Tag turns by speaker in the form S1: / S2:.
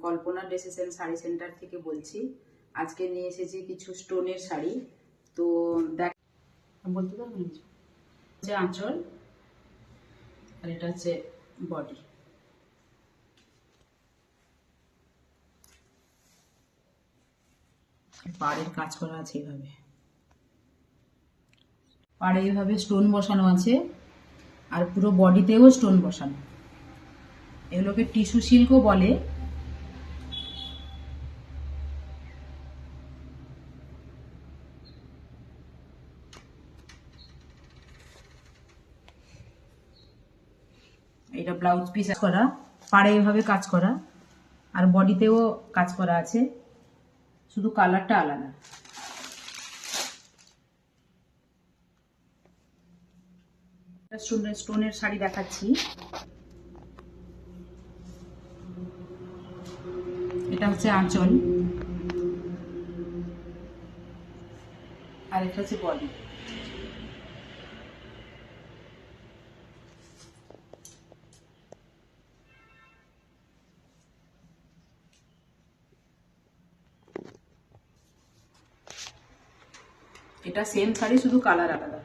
S1: Kalpana dresses and sari centre থেকে বলছি। আজকে নিয়ে এসেছি কিছু স্টোনের শাড়ি। তো দেখ, বলতে পারবেন যে আঁচল, আর এটা হচ্ছে বডি। পাড়ের কাজ করা আছে এইভাবে, পাড়ে এইভাবে স্টোন বসানো আছে, আর পুরো বডিতেও স্টোন বসানো। এগুলোকে টিস্যু সিল্কও বলে। এটা ব্লাউজ পিস করা, পাড়ে এভাবে কাজ করা, আর বডিতেও কাজ করা আছে, শুধু কালারটা আলাদা। স্টোনের শাড়ি দেখাচ্ছি। এটা হচ্ছে আঁচল, আর এটা হচ্ছে বডি। এটা সেম শাড়ি, শুধু কালার আলাদা।